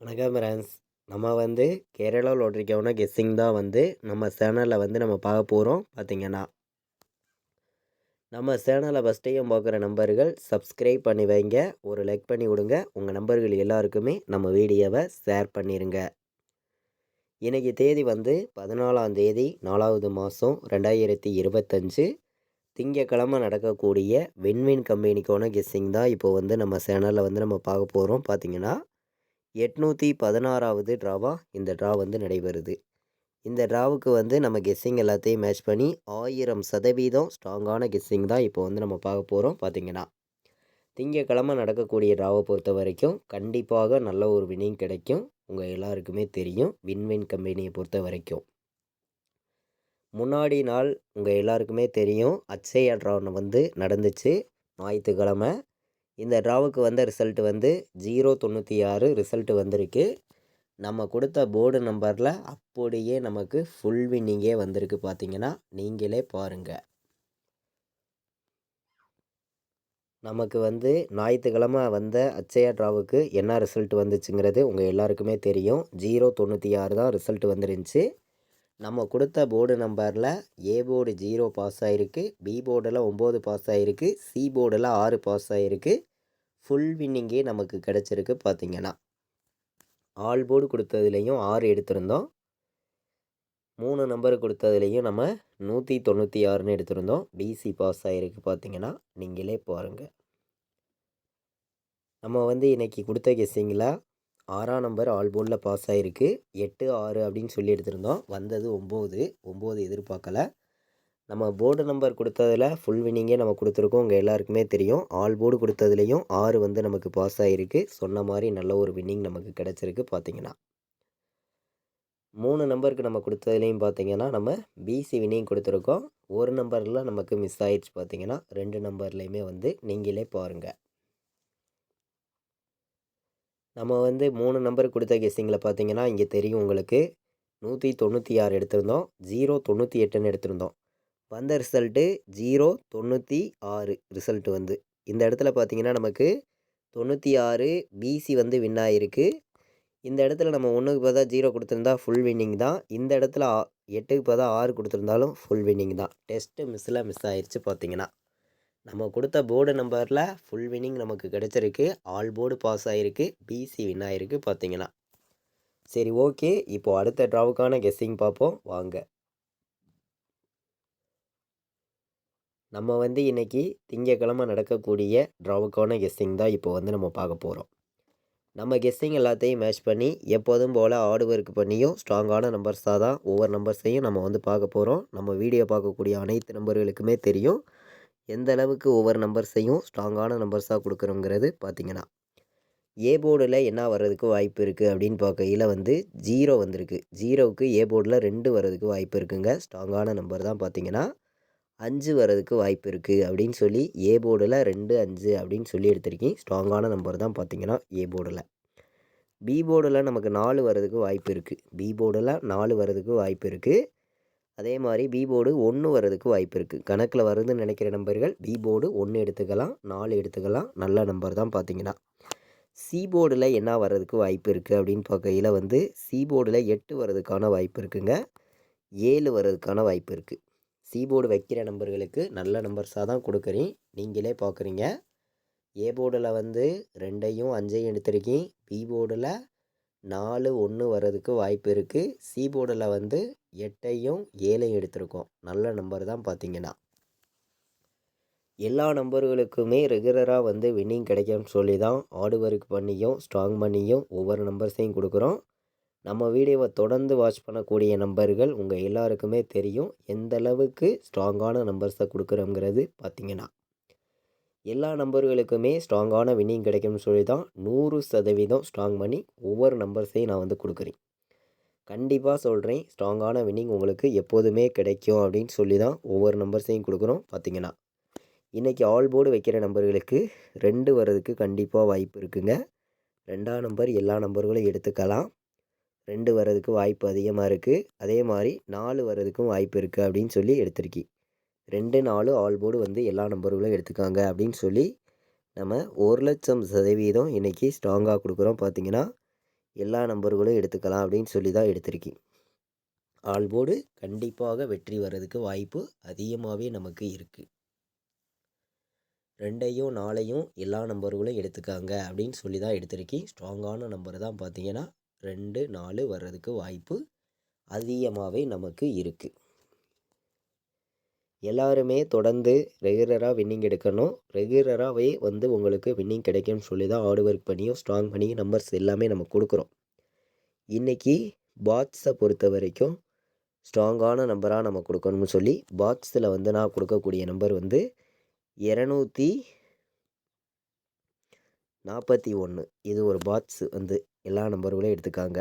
வணக்கம் ஃப்ரெண்ட்ஸ். நம்ம கேரளா லாட்ரிக்கான கெஸ்ஸிங் தான் நம்ம சேனலில் நம்ம பார்க்க போகிறோம். பார்த்தீங்கன்னா நம்ம சேனலை ஃபஸ்ட் டைம் பார்க்குற நம்பர்கள் சப்ஸ்கிரைப் பண்ணி வைங்க, ஒரு லைக் பண்ணி விடுங்க. உங்கள் நம்பர்கள் எல்லாருக்குமே நம்ம வீடியோவை ஷேர் பண்ணிடுங்க. இன்றைக்கி தேதி 14ஆம் தேதி 4வது மாதம் 2025 திங்கக்கிழமை நடக்கக்கூடிய வின்வின் கம்பெனிக்கான கெஸ்ஸிங் தான் இப்போ நம்ம சேனலில் நம்ம பார்க்க போகிறோம். பார்த்தீங்கன்னா 816வது ட்ராவாக இந்த ட்ரா நடைபெறுது. இந்த ட்ராவுக்கு நம்ம கெஸ்ஸிங் எல்லாத்தையும் மேட்ச் பண்ணி 1000% ஸ்ட்ராங்கான கெஸ்ஸிங் தான் இப்போ நம்ம பார்க்க போகிறோம். பார்த்தீங்கன்னா திங்கக்கிழமை நடக்கக்கூடிய ட்ராவை பொறுத்த வரைக்கும் கண்டிப்பாக நல்ல ஒரு வின்னிங் கிடைக்கும். உங்கள் எல்லாருக்குமே தெரியும் வின்வின் கம்பெனியை பொறுத்த வரைக்கும். முன்னாடி நாள் உங்கள் எல்லாருக்குமே தெரியும் அட்சயா ட்ரா நடந்துச்சு ஞாயிற்றுக்கிழமை. இந்த ட்ராவுக்கு ரிசல்ட் 096 ரிசல்ட் வந்திருக்கு. நம்ம கொடுத்த போர்டு நம்பரில் அப்படியே நமக்கு ஃபுல் வின்னிங்கே வந்திருக்கு. பார்த்தீங்கன்னா நீங்களே பாருங்கள். நமக்கு ஞாயிற்றுக்கிழமை அட்சயா ட்ராவுக்கு என்ன ரிசல்ட் வந்துச்சுங்கிறது உங்கள் எல்லாருக்குமே தெரியும். 096 தான் ரிசல்ட் வந்துருந்துச்சு. நம்ம கொடுத்த போர்டு நம்பரில் ஏ போர்டு 0 பாஸ் ஆகிருக்கு, பி போர்டில் 9 பாஸ் ஆகிருக்கு, சி போர்டில் 6 பாஸ் ஆகிருக்கு. ஃபுல் வின்னிங்கே நமக்கு கிடச்சிருக்கு. பார்த்தீங்கன்னா ஆல் போர்டு கொடுத்ததுலேயும் 6 எடுத்திருந்தோம். 3 நம்பர் கொடுத்ததுலேயும் நம்ம 196ன்னு எடுத்திருந்தோம். பிசி பாஸ் ஆகிருக்கு. பார்த்தீங்கன்னா நீங்களே பாருங்கள். நம்ம இன்றைக்கி கொடுத்த கெஸ்ஸிங்கில் 6ஆம் நம்பர் ஆல் போர்டில் பாஸ் ஆகிருக்கு. 8 6 அப்படின்னு சொல்லி எடுத்திருந்தோம். வந்தது 9 எதிர்பார்க்கலை. நம்ம போர்டு நம்பர் கொடுத்ததில் ஃபுல் வின்னிங்கே நம்ம கொடுத்துருக்கோம். உங்கள் எல்லாருக்குமே தெரியும். ஆல் போர்டு கொடுத்ததுலேயும் 6 நமக்கு பாஸ் ஆகிருக்கு. சொன்ன மாதிரி நல்ல ஒரு வின்னிங் நமக்கு கிடச்சிருக்கு. பார்த்தீங்கன்னா 3 நம்பருக்கு நம்ம கொடுத்ததுலேயும் பார்த்தீங்கன்னா நம்ம பிசி வின்னிங் கொடுத்துருக்கோம். ஒரு நம்பரில் நமக்கு மிஸ் ஆயிடுச்சு. பார்த்தீங்கன்னா 2 நம்பர்லேயுமே நீங்களே பாருங்கள். நம்ம 3 நம்பருக்கு கொடுத்த கெஸ்ஸிங்கில் பார்த்தீங்கன்னா இங்கே தெரியும் உங்களுக்கு 196 எடுத்திருந்தோம். 098ன்னு எடுத்திருந்தோம். வந்த ரிசல்ட்டு 096 ரிசல்ட்டு இந்த இடத்துல பார்த்தீங்கன்னா நமக்கு 96 பிசி வின் ஆகிருக்கு. இந்த இடத்துல நம்ம 1க்கு பதிலாக 0 கொடுத்துருந்தா ஃபுல் வின்னிங் தான். இந்த இடத்துல 8க்கு பதிலாக 6 கொடுத்துருந்தாலும் ஃபுல் வின்னிங் தான். டெஸ்ட்டு மிஸ் ஆயிடுச்சு. பார்த்தீங்கன்னா நம்ம கொடுத்த போர்டு நம்பரில் ஃபுல் வின்னிங் நமக்கு கிடச்சிருக்கு. ஆல் போர்டு பாஸ் ஆகிருக்கு, பிசி வின் ஆகிருக்கு. பார்த்தீங்கன்னா சரி, ஓகே. இப்போது அடுத்த ட்ராவுக்கான கெஸ்ஸிங் பார்ப்போம் வாங்க. நம்ம இன்றைக்கி திங்கக்கிழமை நடக்கக்கூடிய ட்ராவுக்கான கெஸ்ஸிங் தான் இப்போ நம்ம பார்க்க போகிறோம். நம்ம கெஸ்ஸிங் எல்லாத்தையும் மேட்ச் பண்ணி எப்போதும் போல் ஆர்டு ஒர்க் பண்ணியும் ஸ்ட்ராங்கான நம்பர்ஸாக தான் ஒவ்வொரு நம்பர்ஸையும் நம்ம பார்க்க போகிறோம். நம்ம வீடியோ பார்க்கக்கூடிய அனைத்து நம்பர்களுக்குமே தெரியும் எந்த அளவுக்கு ஒவ்வொரு நம்பர்ஸையும் ஸ்ட்ராங்கான நம்பர்ஸாக கொடுக்குறோங்கிறது. பார்த்தீங்கன்னா ஏ போர்டில் என்ன வர்றதுக்கு வாய்ப்பு இருக்குது அப்படின்னு பார்க்கையில் 0 வந்திருக்கு. 0க்கு ஏ போர்டில் 2 வர்றதுக்கு வாய்ப்பு இருக்குங்க. ஸ்ட்ராங்கான நம்பர் தான். பார்த்தீங்கன்னா 5 வர்றதுக்கு வாய்ப்பு இருக்குது அப்படின்னு சொல்லி ஏ போர்டில் 2 5 அப்படின்னு சொல்லி எடுத்திருக்கேன். ஸ்ட்ராங்கான நம்பர் தான். பார்த்தீங்கன்னா ஏ போர்டில். பி போர்டில் நமக்கு 4 வர்றதுக்கு வாய்ப்பு இருக்குது. பி போர்டில் 4 வர்றதுக்கு வாய்ப்பு இருக்குது. அதே மாதிரி பி போர்டு 1 வர்றதுக்கு வாய்ப்பு இருக்குது. கணக்கில் வருதுன்னு நினைக்கிற நம்பர்கள் பி போர்டு 1 எடுத்துக்கலாம், 4 எடுத்துக்கலாம். நல்ல நம்பர் தான். பார்த்தீங்கன்னா சி போர்டில் என்ன வர்றதுக்கு வாய்ப்பு இருக்குது அப்படின்னு பார்க்கையில் சி போர்டில் 8 வர்றதுக்கான வாய்ப்பு இருக்குங்க. 7 வர்றதுக்கான வாய்ப்பு இருக்குது. சி போர்டு வைக்கிற நம்பர்களுக்கு நல்ல நம்பர்ஸாக தான் கொடுக்குறேன். நீங்களே பார்க்குறீங்க. ஏ போர்டில் 2ஐயும் 5ஐயும் எடுத்திருக்கேன். பி போர்டில் 4 1 வர்றதுக்கு வாய்ப்பு இருக்குது. சி போர்டில் 8ஐயும் 7ஐயும் எடுத்திருக்கோம். நல்ல நம்பர் தான். பார்த்தீங்கன்னா எல்லா நம்பர்களுக்குமே ரெகுலராக வின்னிங் கிடைக்கும்னு சொல்லி தான் ஹார்டு ஒர்க் பண்ணியும் ஸ்ட்ராங் பண்ணியும் ஒவ்வொரு நம்பர்ஸையும் கொடுக்குறோம். நம்ம வீடியோவை தொடர்ந்து வாட்ச் பண்ணக்கூடிய நம்பர்கள் உங்கள் எல்லாருக்குமே தெரியும் எந்த அளவுக்கு ஸ்ட்ராங்கான நம்பர்ஸை கொடுக்குறோங்கிறது. பார்த்தீங்கன்னா எல்லா நம்பர்களுக்குமே ஸ்ட்ராங்கான வின்னிங் கிடைக்கும்னு சொல்லி தான் 100% ஸ்ட்ராங் பண்ணி ஒவ்வொரு நம்பர்ஸையும் நான் கொடுக்குறேன். கண்டிப்பாக சொல்கிறேன், ஸ்ட்ராங்கான வின்னிங் உங்களுக்கு எப்போதுமே கிடைக்கும் அப்படின்னு சொல்லி தான் ஒவ்வொரு நம்பர்ஸையும் கொடுக்குறோம். பார்த்தீங்கன்னா இன்றைக்கி ஆல் போர்டு வைக்கிற நம்பர்களுக்கு 2 வர்றதுக்கு கண்டிப்பாக வாய்ப்பு இருக்குங்க. 2ஆம் நம்பர் எல்லா நம்பர்களும் எடுத்துக்கலாம். 2 வர்றதுக்கு வாய்ப்பு அதிகமாக இருக்குது. அதே மாதிரி 4 வர்றதுக்கும் வாய்ப்பு இருக்குது அப்படின்னு சொல்லி எடுத்திருக்கேன். 2 4 ஆல் போர்டு எல்லா நம்பர்களும் எடுத்துக்காங்க அப்படின்னு சொல்லி நம்ம 1,00,000% இன்றைக்கி ஸ்ட்ராங்காக கொடுக்குறோம். பார்த்தீங்கன்னா எல்லா நம்பர்களும் எடுத்துக்கலாம் அப்படின்னு சொல்லி தான் எடுத்திருக்கேன். ஆல் போர்டு கண்டிப்பாக வெற்றி வர்றதுக்கு வாய்ப்பு அதிகமாகவே நமக்கு இருக்குது. 2யும் 4யும் எல்லா நம்பர்களும் எடுத்துக்காங்க அப்படின்னு சொல்லி தான் எடுத்திருக்கேன். ஸ்ட்ராங்கான நம்பர் தான் பார்த்தீங்கன்னா 2, 4 வர்றதுக்கு வாய்ப்பு அதிகமாகவே நமக்கு இருக்குது. எல்லாருமே தொடர்ந்து ரெகுலராக வின்னிங் எடுக்கணும். ரெகுலராகவே உங்களுக்கு வின்னிங் கிடைக்கும்னு சொல்லி தான் ஹார்ட் ஒர்க் பண்ணியும் ஸ்ட்ராங் பண்ணி நம்பர்ஸ் எல்லாமே நம்ம கொடுக்குறோம். இன்றைக்கி பாட்ஸை பொறுத்த வரைக்கும் ஸ்ட்ராங்கான நம்பராக நம்ம கொடுக்கணும்னு சொல்லி பாட்ஸில் நான் கொடுக்கக்கூடிய நம்பர் 241. இது ஒரு பாட்ஸ் எல்லா நம்பர்களும் எடுத்துக்காங்க.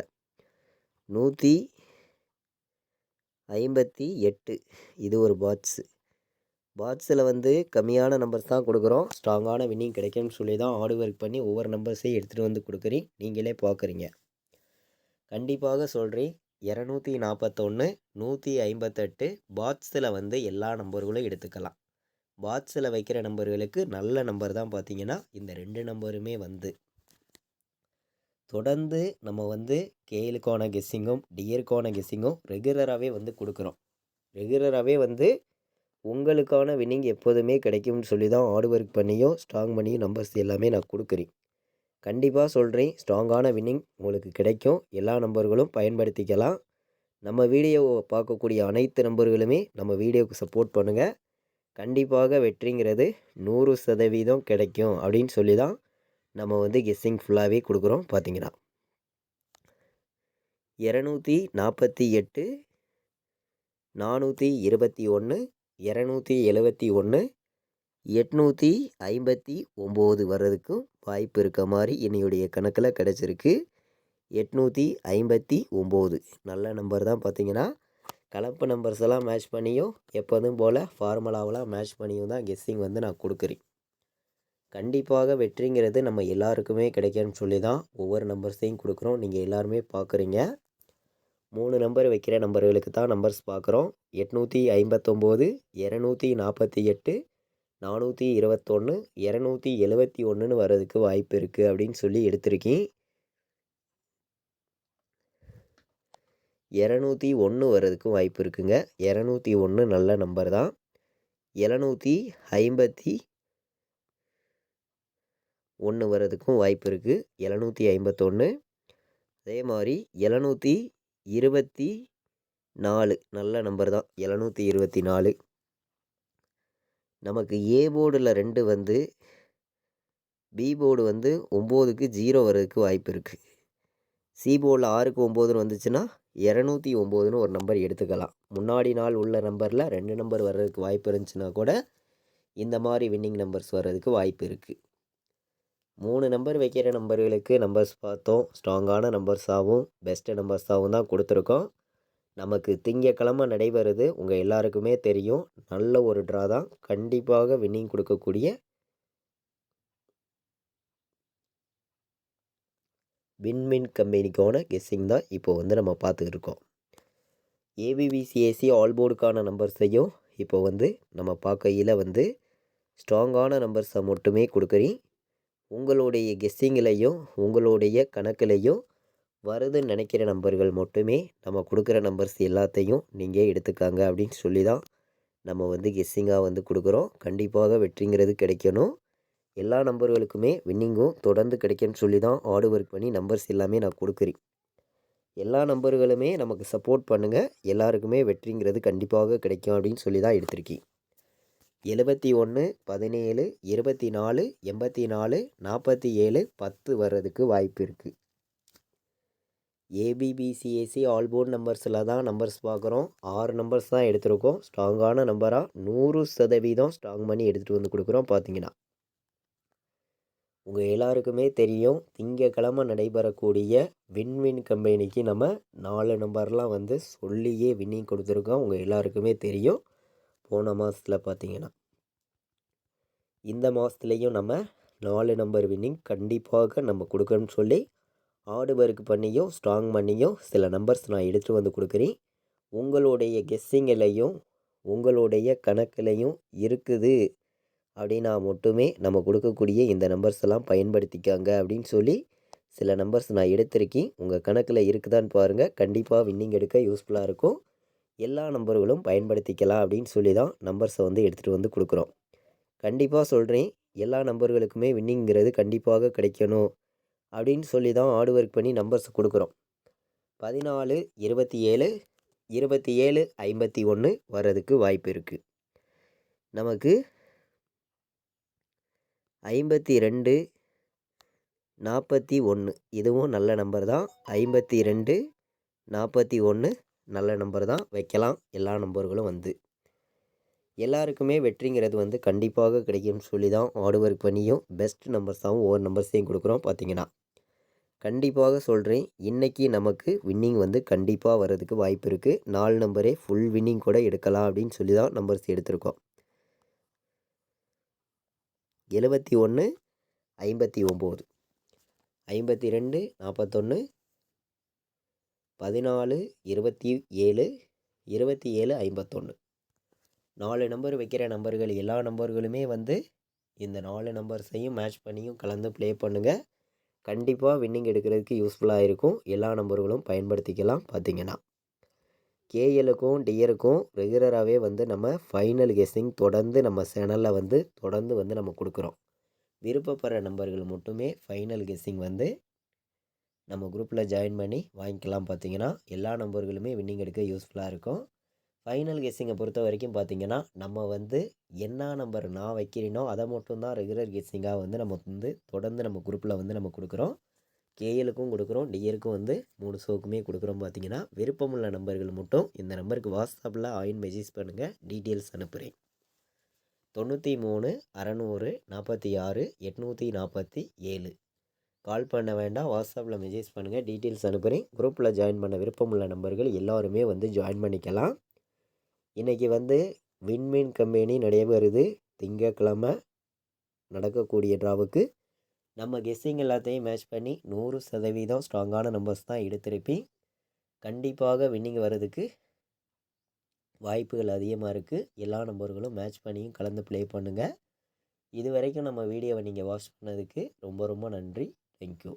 158 இது ஒரு பாட்ஸில் கம்மியான நம்பர்ஸ் தான் கொடுக்குறோம். ஸ்ட்ராங்கான வின்னிங் கிடைக்கும்னு சொல்லி தான் ஹார்ட் ஒர்க் பண்ணி ஒவ்வொரு நம்பர்ஸையும் எடுத்துகிட்டு கொடுக்குறீங்க. நீங்களே பார்க்குறீங்க. கண்டிப்பாக சொல்கிறேன், 241, 158 பாட்ஸில் எல்லா நம்பர்களும் எடுத்துக்கலாம். பாட்ஸில் வைக்கிற நம்பர்களுக்கு நல்ல நம்பர் தான் பார்த்தீங்கன்னா இந்த 2 நம்பருமே தொடர்ந்து நம்ம கேலுக்கான கெஸ்ஸிங்கும் டியருக்கான கெஸ்ஸிங்கும் ரெகுலராகவே கொடுக்குறோம். ரெகுலராகவே உங்களுக்கான வின்னிங் எப்போதுமே கிடைக்கும்னு சொல்லி தான் ஹார்ட் ஒர்க் பண்ணியும் ஸ்ட்ராங் பண்ணியும் நம்பர்ஸ் எல்லாமே நான் கொடுக்குறேன். கண்டிப்பாக சொல்கிறேன், ஸ்ட்ராங்கான வின்னிங் உங்களுக்கு கிடைக்கும். எல்லா நம்பர்களும் பயன்படுத்திக்கலாம். நம்ம வீடியோவை பார்க்கக்கூடிய அனைத்து நம்பர்களுமே நம்ம வீடியோவுக்கு சப்போர்ட் பண்ணுங்கள். கண்டிப்பாக வெற்றிங்கிறது 100% கிடைக்கும் அப்படின்னு சொல்லி தான் நம்ம கெஸ்ஸிங் ஃபுல்லாகவே கொடுக்குறோம். பார்த்தீங்கன்னா 248, 421, 271, 859 வர்றதுக்கும் வாய்ப்பு இருக்க மாதிரி என்னுடைய கணக்கில் கிடச்சிருக்கு. 859 நல்ல நம்பர் தான். பார்த்தீங்கன்னா கலப்பு நம்பர்ஸ் எல்லாம் மேட்ச் பண்ணியும் எப்போதும் போல் ஃபார்முலாவெலாம் மேட்ச் பண்ணியும் தான் கெஸ்ஸிங் நான் கொடுக்குறேன். கண்டிப்பாக வெற்றிங்கிறது நம்ம எல்லாருக்குமே கிடைக்கும்னு சொல்லி தான் ஒவ்வொரு நம்பர்ஸையும் கொடுக்குறோம். நீங்கள் எல்லாருமே பார்க்குறீங்க. 3 நம்பர் வைக்கிற நம்பர்களுக்கு தான் நம்பர்ஸ் பார்க்குறோம். 859, 248, 421, 271 வர்றதுக்கு வாய்ப்பு இருக்குது அப்படின்னு சொல்லி எடுத்திருக்கேன். 201 வர்றதுக்கும் வாய்ப்பு இருக்குங்க. 201 நல்ல நம்பர் தான். 751 வர்றதுக்கும் வாய்ப்பு இருக்குது. 751 அதே மாதிரி 724 நல்ல நம்பர் தான். 724 நமக்கு ஏ போர்டில் 2 பி போர்டு 9க்கு 0 வர்றதுக்கு வாய்ப்பு இருக்குது. சி போர்டில் 6க்கு 9 வந்துச்சுன்னா 209 ஒரு நம்பர் எடுத்துக்கலாம். முன்னாடி நாள் உள்ள நம்பரில் 2 நம்பர் வர்றதுக்கு வாய்ப்பு இருந்துச்சுன்னா கூட இந்த மாதிரி வின்னிங் நம்பர்ஸ் வர்றதுக்கு வாய்ப்பு இருக்குது. 3 நம்பர் வைக்கிற நம்பர்களுக்கு நம்பர்ஸ் பார்த்தோம். ஸ்ட்ராங்கான நம்பர்ஸாகவும் பெஸ்ட்டு நம்பர்ஸாகவும் தான் கொடுத்துருக்கோம். நமக்கு திங்கக்கிழமை நடைபெறுது. உங்கள் எல்லாருக்குமே தெரியும். நல்ல ஒரு ட்ரா தான். கண்டிப்பாக வின்னிங் கொடுக்கக்கூடிய வின்மின் கம்பெனிக்கான கெஸ்ஸிங் தான் இப்போ நம்ம பார்த்துருக்கோம். ஏபிபிசிஏசி ஆல் போர்டுக்கான நம்பர்ஸையும் இப்போ நம்ம பார்க்கையில் ஸ்ட்ராங்கான நம்பர்ஸை மட்டுமே கொடுக்குறேன். உங்களுடைய கெஸ்ஸிங்கிலையும் உங்களுடைய கணக்குலையும் வருதுன்னு நினைக்கிற நம்பர்கள் மட்டுமே நம்ம கொடுக்குற நம்பர்ஸ் எல்லாத்தையும் நீங்கள் எடுத்துக்காங்க அப்படின்னு சொல்லி தான் நம்ம கெஸ்ஸிங்காக கொடுக்குறோம். கண்டிப்பாக வெற்றிங்கிறது கிடைக்கணும். எல்லா நம்பர்களுக்குமே வின்னிங்கும் தொடர்ந்து கிடைக்கும்னு சொல்லி தான் ஹார்ட் ஒர்க் பண்ணி நம்பர்ஸ் எல்லாமே நான் கொடுக்குறேன். எல்லா நம்பர்களுமே நமக்கு சப்போர்ட் பண்ணுங்கள். எல்லாருக்குமே வெற்றிங்கிறது கண்டிப்பாக கிடைக்கும் அப்படின்னு சொல்லி தான் எடுத்திருக்கேன். 71, 17, 24, 84, 47, 10 வர்றதுக்கு வாய்ப்பு இருக்குது. ஏபிபிசிஏசி ஆல் போர்ட் நம்பர்ஸில் தான் நம்பர்ஸ் பார்க்குறோம். 6 நம்பர்ஸ் தான் எடுத்திருக்கோம். ஸ்ட்ராங்கான நம்பராக 100% ஸ்ட்ராங் பண்ணி எடுத்துகிட்டு கொடுக்குறோம். பார்த்தீங்கன்னா உங்கள் எல்லாருக்குமே தெரியும், திங்கக்கிழமை நடைபெறக்கூடிய வின்வின் கம்பெனிக்கு நம்ம 4 நம்பர்லாம் சொல்லியே வின்னிங் கொடுத்துருக்கோம். உங்கள் எல்லாருக்குமே தெரியும். போன மாதத்தில் பார்த்தீங்கன்னா இந்த மாதத்துலேயும் நம்ம 4 நம்பர் வின்னிங் கண்டிப்பாக நம்ம கொடுக்கணும்னு சொல்லி ஹார்ட் ஒர்க் பண்ணியும் ஸ்ட்ராங் பண்ணியும் சில நம்பர்ஸ் நான் எடுத்துகிட்டு கொடுக்குறேன். உங்களுடைய கெஸ்ஸிங்கிலையும் உங்களுடைய கணக்குலையும் இருக்குது அப்படின்னா மட்டுமே நம்ம கொடுக்கக்கூடிய இந்த நம்பர்ஸ் எல்லாம் பயன்படுத்திக்காங்க அப்படின்னு சொல்லி சில நம்பர்ஸ் நான் எடுத்திருக்கேன். உங்கள் கணக்கில் இருக்குதான்னு பாருங்கள். கண்டிப்பாக வின்னிங் எடுக்க யூஸ்ஃபுல்லாக இருக்கும். எல்லா நம்பர்களும் பயன்படுத்திக்கலாம் அப்படின்னு சொல்லி தான் நம்பர்ஸை வந்து எடுத்துகிட்டு வந்து கொடுக்குறோம். கண்டிப்பாக சொல்கிறேன், எல்லா நம்பர்களுக்குமே வின்னிங்கிறது கண்டிப்பாக கிடைக்கணும் அப்படின்னு சொல்லி தான் ஹார்ட் ஒர்க் பண்ணி நம்பர்ஸ் கொடுக்குறோம். 14, 27, 27, 51 வர்றதுக்கு வாய்ப்பு இருக்குது. நமக்கு 52, 41 இதுவும் நல்ல நம்பர் தான். 52, 41 நல்ல நம்பர் தான். வைக்கலாம் எல்லா நம்பர்களும் வந்து. எல்லாருக்குமே வெற்றிங்கிறது வந்து கண்டிப்பாக கிடைக்கும்னு சொல்லி தான் ஹார்ட் ஒர்க் பண்ணியும் பெஸ்ட் நம்பர்ஸாகவும் ஒவ்வொரு நம்பர்ஸையும் கொடுக்குறோம். பார்த்தீங்கன்னா கண்டிப்பாக சொல்கிறேன், இன்றைக்கி நமக்கு வின்னிங் வந்து கண்டிப்பாக வர்றதுக்கு வாய்ப்பு இருக்குது. 4 நம்பரே ஃபுல் வின்னிங் கூட எடுக்கலாம் அப்படின்னு சொல்லி தான் நம்பர்ஸ் எடுத்திருக்கோம். 71, 59, 52, 41, 14, 27, 27, 51 4 நம்பர் வைக்கிற நம்பர்கள் எல்லா நம்பர்களுமே வந்து இந்த 4 நம்பர்ஸையும் மேட்ச் பண்ணியும் கலந்து ப்ளே பண்ணுங்கள். கண்டிப்பாக வின்னிங் எடுக்கிறதுக்கு யூஸ்ஃபுல்லாக இருக்கும். எல்லா நம்பர்களும் பயன்படுத்திக்கலாம். பார்த்தீங்கன்னா கேஎலுக்கும் டிஆருக்கும் ரெகுலராகவே வந்து நம்ம ஃபைனல் கெஸ்ஸிங் தொடர்ந்து நம்ம சேனலில் வந்து தொடர்ந்து வந்து நம்ம கொடுக்குறோம். விருப்பப்படுற நம்பர்கள் மட்டுமே ஃபைனல் கெஸ்ஸிங் வந்து நம்ம குரூப்பில் ஜாயின் பண்ணி வாங்கிக்கலாம். பார்த்தீங்கன்னா எல்லா நம்பர்களுமே வின்னிங் எடுக்க யூஸ்ஃபுல்லாக இருக்கும். ஃபைனல் கெஸ்ஸிங்கை பொறுத்த வரைக்கும் பார்த்தீங்கன்னா நம்ம வந்து என்ன நம்பர் நான் வைக்கிறேனோ அதை மட்டும்தான் ரெகுலர் கெஸ்ஸிங்காக வந்து நம்ம வந்து தொடர்ந்து நம்ம குரூப்பில் வந்து நம்ம கொடுக்குறோம். கேஎலுக்கும் கொடுக்குறோம், டிஆருக்கும் வந்து 3 ஷோக்குமே கொடுக்குறோம். பார்த்தீங்கன்னா விருப்பமுள்ள நம்பர்கள் மட்டும் இந்த நம்பருக்கு வாட்ஸ்அப்பில் மெசேஜ் பண்ணுங்கள். டீட்டெயில்ஸ் அனுப்புகிறேன். 93 600 46 847 கால் பண்ண வேண்டாம். வாட்ஸ்அப்பில் மெசேஜ் பண்ணுங்கள். டீட்டெயில்ஸ் அனுப்புகிறேன். குரூப்பில் ஜாயின் பண்ண விருப்பமுள்ள நம்பர்கள் எல்லாருமே வந்து ஜாயின் பண்ணிக்கலாம். இன்றைக்கி வந்து வின்மின் கம்பெனி நடைபெறுது. திங்கட்கிழமை நடக்கக்கூடிய ட்ராவுக்கு நம்ம கெஸ்ஸிங் எல்லாத்தையும் மேட்ச் பண்ணி 100% ஸ்ட்ராங்கான நம்பர்ஸ் தான் எடுத்திருப்பேன். கண்டிப்பாக வின்னிங் வர்றதுக்கு வாய்ப்புகள் அதிகமாக இருக்குது. எல்லா நம்பர்களும் மேட்ச் பண்ணியும் கலந்து ப்ளே பண்ணுங்கள். இது வரைக்கும் நம்ம வீடியோவை நீங்கள் வாட்ச் பண்ணதுக்கு ரொம்ப ரொம்ப நன்றி. தேங்க்யூ.